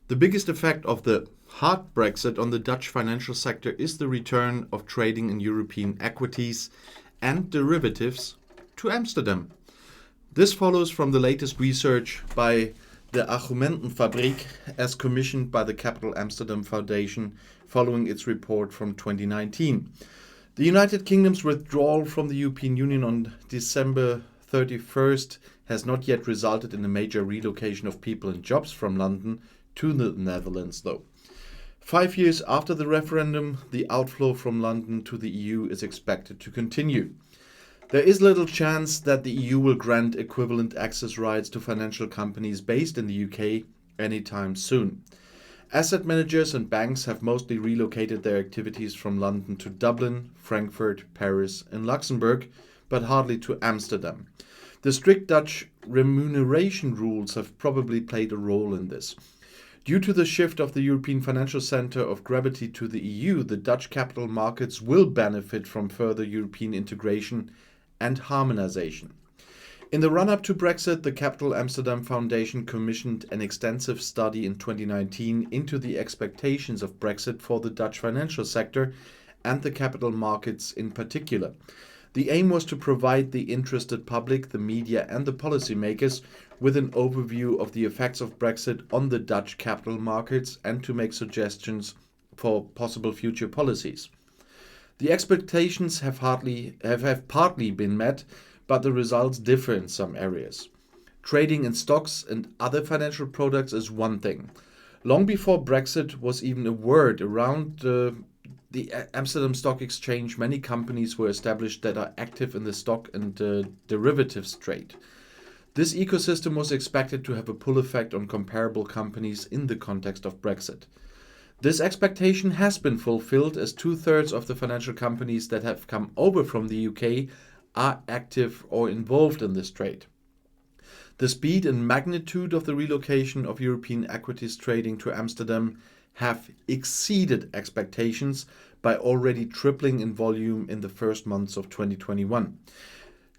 The biggest effect of the hard Brexit on the Dutch financial sector is the return of trading in European equities and derivatives to Amsterdam. This follows from the latest research by the Argumentenfabrik as commissioned by the Capital Amsterdam Foundation following its report from 2019. The United Kingdom's withdrawal from the European Union on December 31st has not yet resulted in a major relocation of people and jobs from London to the Netherlands, though. 5 years after the referendum, the outflow from London to the EU is expected to continue. There is little chance that the EU will grant equivalent access rights to financial companies based in the UK anytime soon. Asset managers and banks have mostly relocated their activities from London to Dublin, Frankfurt, Paris, and Luxembourg, but hardly to Amsterdam. The strict Dutch remuneration rules have probably played a role in this. Due to the shift of the European financial center of gravity to the EU, the Dutch capital markets will benefit from further European integration and harmonization. In the run-up to Brexit, the Capital Amsterdam Foundation commissioned an extensive study in 2019 into the expectations of Brexit for the Dutch financial sector and the capital markets in particular. The aim was to provide the interested public, the media, and the policymakers with an overview of the effects of Brexit on the Dutch capital markets and to make suggestions for possible future policies. The expectations have partly been met, but the results differ in some areas. Trading in stocks and other financial products is one thing. Long before Brexit was even a word around the Amsterdam Stock Exchange, many companies were established that are active in the stock and derivatives trade. This ecosystem was expected to have a pull effect on comparable companies in the context of Brexit. This expectation has been fulfilled as 2/3 of the financial companies that have come over from the UK are active or involved in this trade. The speed and magnitude of the relocation of European equities trading to Amsterdam have exceeded expectations by already tripling in volume in the first months of 2021.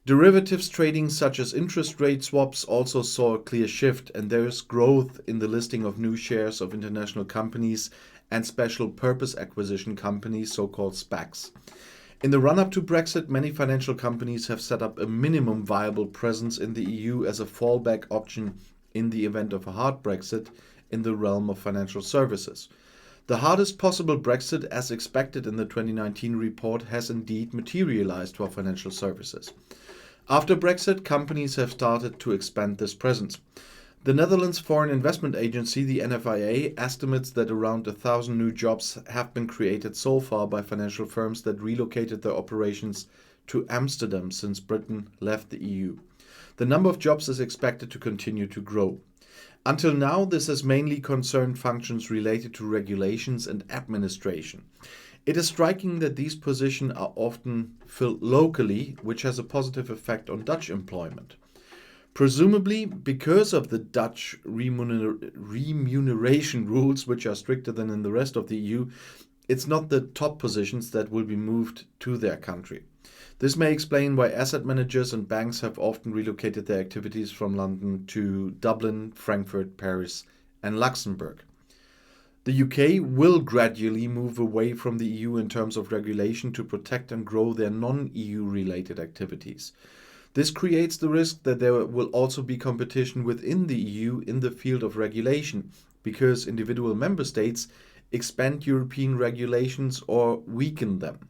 Derivatives trading such as interest rate swaps also saw a clear shift, and there is growth in the listing of new shares of international companies and special purpose acquisition companies, so-called SPACs. In the run-up to Brexit, many financial companies have set up a minimum viable presence in the EU as a fallback option in the event of a hard Brexit in the realm of financial services. The hardest possible Brexit, as expected in the 2019 report, has indeed materialized for financial services. After Brexit, companies have started to expand this presence. The Netherlands Foreign Investment Agency, the NFIA, estimates that around 1,000 new jobs have been created so far by financial firms that relocated their operations to Amsterdam since Britain left the EU. The number of jobs is expected to continue to grow. Until now, this has mainly concerned functions related to regulations and administration. It is striking that these positions are often filled locally, which has a positive effect on Dutch employment. Presumably, because of the Dutch remuneration rules, which are stricter than in the rest of the EU, it's not the top positions that will be moved to their country. This may explain why asset managers and banks have often relocated their activities from London to Dublin, Frankfurt, Paris, and Luxembourg. The UK will gradually move away from the EU in terms of regulation to protect and grow their non-EU related activities. This creates the risk that there will also be competition within the EU in the field of regulation, because individual member states expand European regulations or weaken them.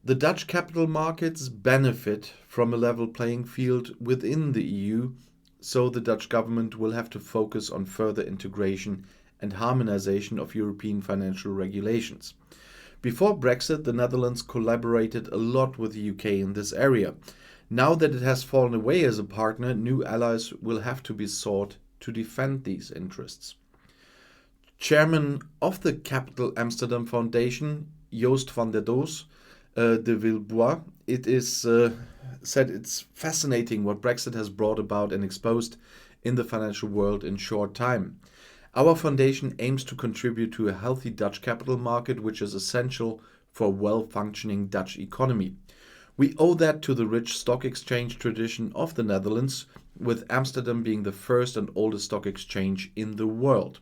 The Dutch capital markets benefit from a level playing field within the EU, so the Dutch government will have to focus on further integration and harmonization of European financial regulations. Before Brexit, the Netherlands collaborated a lot with the UK in this area. Now that it has fallen away as a partner, new allies will have to be sought to defend these interests. Chairman of the Capital Amsterdam Foundation, Joost van der Doos de Vilbois, said it's fascinating what Brexit has brought about and exposed in the financial world in short time. Our foundation aims to contribute to a healthy Dutch capital market, which is essential for a well-functioning Dutch economy. We owe that to the rich stock exchange tradition of the Netherlands, with Amsterdam being the first and oldest stock exchange in the world.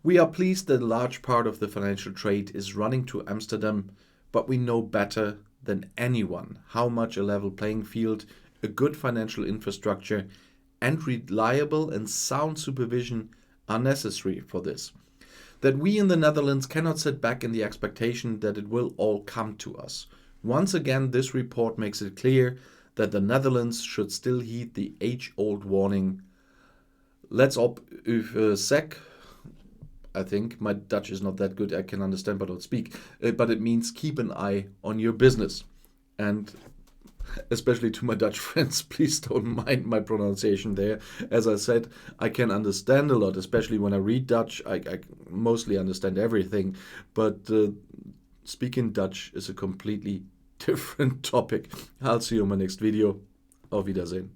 We are pleased that a large part of the financial trade is running to Amsterdam, but we know better than anyone how much a level playing field, a good financial infrastructure, and reliable and sound supervision are necessary for this. That we in the Netherlands cannot sit back in the expectation that it will all come to us. Once again, this report makes it clear that the Netherlands should still heed the age-old warning. Let's op sec. I think my Dutch is not that good. I can understand but don't speak. But it means keep an eye on your business. And especially to my Dutch friends, please don't mind my pronunciation there. As I said, I can understand a lot, especially when I read Dutch. I mostly understand everything. But speaking Dutch is a completely different topic. I'll see you in my next video. Auf Wiedersehen.